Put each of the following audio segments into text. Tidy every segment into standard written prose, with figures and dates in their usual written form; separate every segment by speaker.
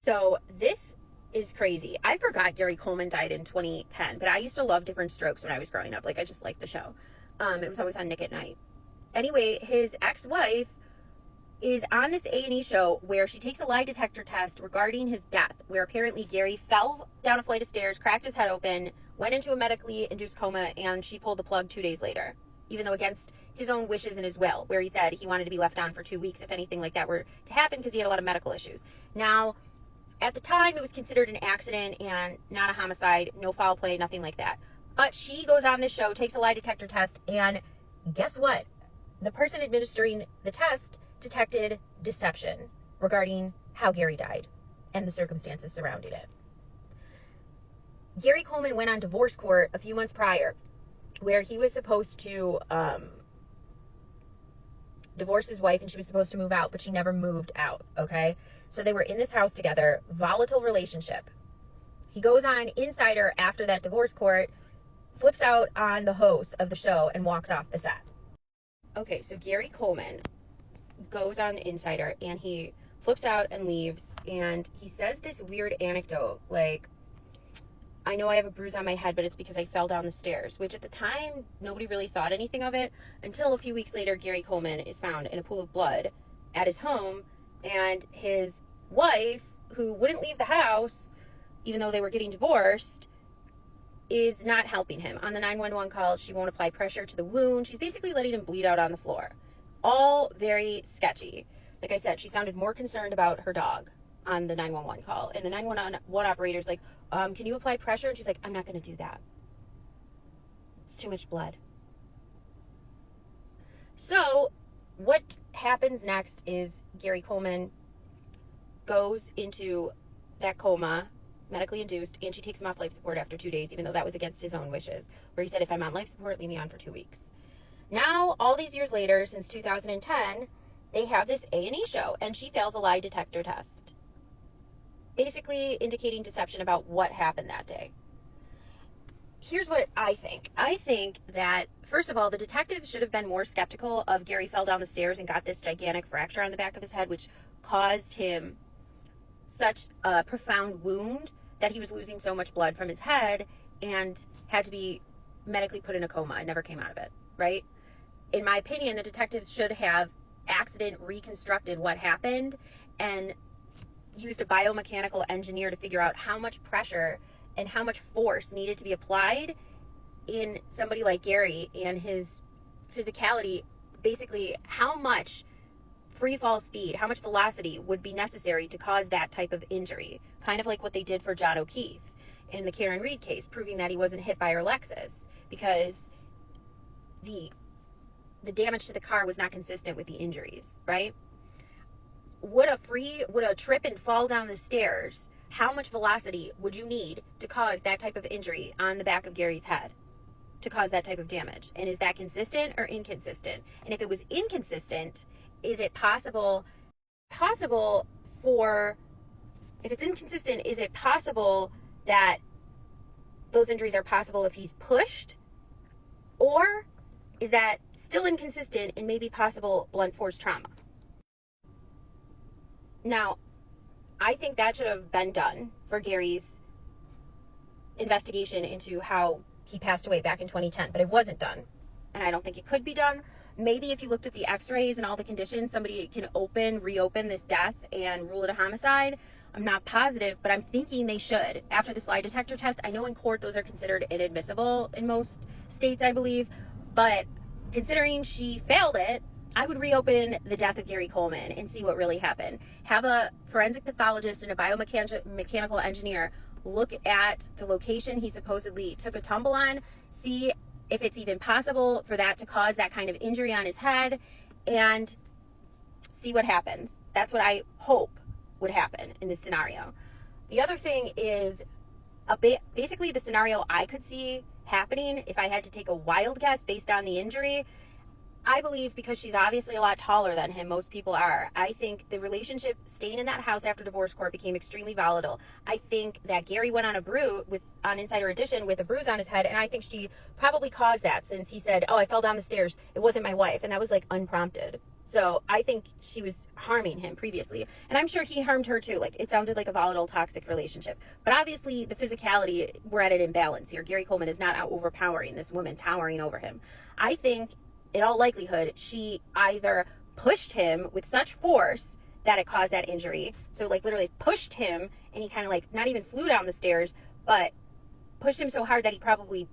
Speaker 1: So this is crazy. I forgot Gary Coleman died in 2010, but I used to love Different Strokes when I was growing up. Like, I just liked the show. It was always on Nick at Night. Anyway, his ex-wife is on this A&E show where she takes a lie detector test regarding his death, where apparently Gary fell down a flight of stairs, cracked his head open, went into a medically induced coma, and she pulled the plug 2 days later, even though against his own wishes and his will, where he said he wanted to be left on for 2 weeks if anything like that were to happen because he had a lot of medical issues. Now, at the time, it was considered an accident and not a homicide, no foul play, nothing like that. But she goes on this show, takes a lie detector test, and guess what? The person administering the test detected deception regarding how Gary died and the circumstances surrounding it. Gary Coleman went on divorce court a few months prior where he was supposed to divorce his wife and she was supposed to move out, but she never moved out, okay? So they were in this house together, volatile relationship. He goes on Insider after that divorce court, flips out on the host of the show, and walks off the set. Okay, so Gary Coleman goes on Insider and he flips out and leaves, and he says this weird anecdote like, I know I have a bruise on my head, but it's because I fell down the stairs, which at the time nobody really thought anything of it until a few weeks later Gary Coleman is found in a pool of blood at his home, and his wife, who wouldn't leave the house even though they were getting divorced, is not helping him. On the 911 call, she won't apply pressure to the wound. She's basically letting him bleed out on the floor. All very sketchy. Like I said, she sounded more concerned about her dog on the 911 call. And the 911 operator's like, can you apply pressure? And she's like, I'm not going to do that. It's too much blood. So what happens next is Gary Coleman goes into that coma, medically induced, and she takes him off life support after 2 days, even though that was against his own wishes, where he said, if I'm on life support, leave me on for 2 weeks. Now, all these years later, since 2010, they have this A&E show, and she fails a lie detector test, basically indicating deception about what happened that day. Here's what I think. I think that, first of all, the detectives should have been more skeptical of Gary fell down the stairs and got this gigantic fracture on the back of his head, which caused him such a profound wound that he was losing so much blood from his head and had to be medically put in a coma and never came out of it, right? In my opinion, the detectives should have accident reconstructed what happened and used a biomechanical engineer to figure out how much pressure and how much force needed to be applied in somebody like Gary and his physicality. Basically, how much free fall speed, how much velocity would be necessary to cause that type of injury. Kind of like what they did for John O'Keefe in the Karen Reed case, proving that he wasn't hit by her Lexus because the damage to the car was not consistent with the injuries, right? Would a trip and fall down the stairs, how much velocity would you need to cause that type of injury on the back of Gary's head to cause that type of damage? And is that consistent or inconsistent? And if it was inconsistent, is it possible if it's inconsistent, is it possible that those injuries are possible if he's pushed? Or is that still inconsistent and maybe possible blunt force trauma? Now, I think that should have been done for Gary's investigation into how he passed away back in 2010, but it wasn't done. And I don't think it could be done. Maybe if you looked at the x-rays and all the conditions, somebody can reopen this death and rule it a homicide. I'm not positive, but I'm thinking they should. After this lie detector test, I know in court those are considered inadmissible in most states, I believe. But considering she failed it, I would reopen the death of Gary Coleman and see what really happened. Have a forensic pathologist and a biomechanical engineer look at the location he supposedly took a tumble on, see if it's even possible for that to cause that kind of injury on his head, and see what happens. That's what I hope would happen in this scenario. The other thing is basically the scenario I could see happening if I had to take a wild guess based on the injury. I believe because she's obviously a lot taller than him, most people are, I think the relationship staying in that house after divorce court became extremely volatile. I think that Gary went on on Insider Edition with a bruise on his head, and I think she probably caused that since he said, oh, I fell down the stairs, it wasn't my wife, and that was like unprompted. So I think she was harming him previously. And I'm sure he harmed her too. Like, it sounded like a volatile, toxic relationship. But obviously, the physicality, we're at an imbalance here. Gary Coleman is not out overpowering this woman, towering over him. I think, in all likelihood, she either pushed him with such force that it caused that injury. So, like, literally pushed him, and he kind of, like, not even flew down the stairs, but pushed him so hard that he probably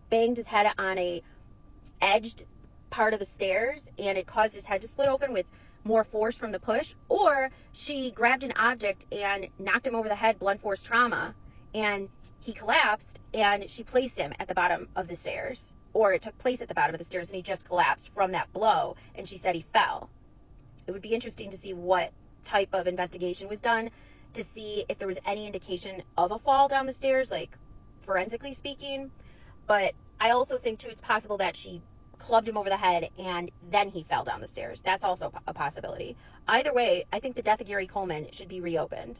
Speaker 1: banged his head on a edged part of the stairs, and it caused his head to split open with more force from the push. Or she grabbed an object and knocked him over the head, blunt force trauma, and he collapsed, and she placed him at the bottom of the stairs, or it took place at the bottom of the stairs and he just collapsed from that blow, and she said he fell. It would be interesting to see what type of investigation was done to see if there was any indication of a fall down the stairs, like forensically speaking. But I also think too it's possible that she clubbed him over the head and then he fell down the stairs. That's also a possibility. Either way, I think the death of Gary Coleman should be reopened.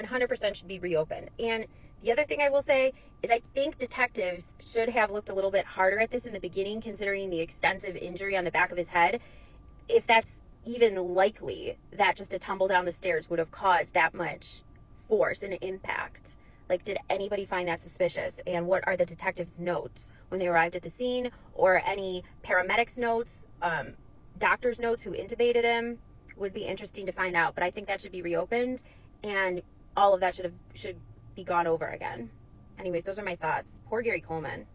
Speaker 1: 100% should be reopened. And the other thing I will say is I think detectives should have looked a little bit harder at this in the beginning, considering the extensive injury on the back of his head. If that's even likely that just a tumble down the stairs would have caused that much force and impact. Like, did anybody find that suspicious? And what are the detectives' notes when they arrived at the scene, or any paramedics' notes, doctors' notes who intubated him? Would be interesting to find out. But I think that should be reopened, and all of that should be gone over again. Anyways, those are my thoughts. Poor Gary Coleman.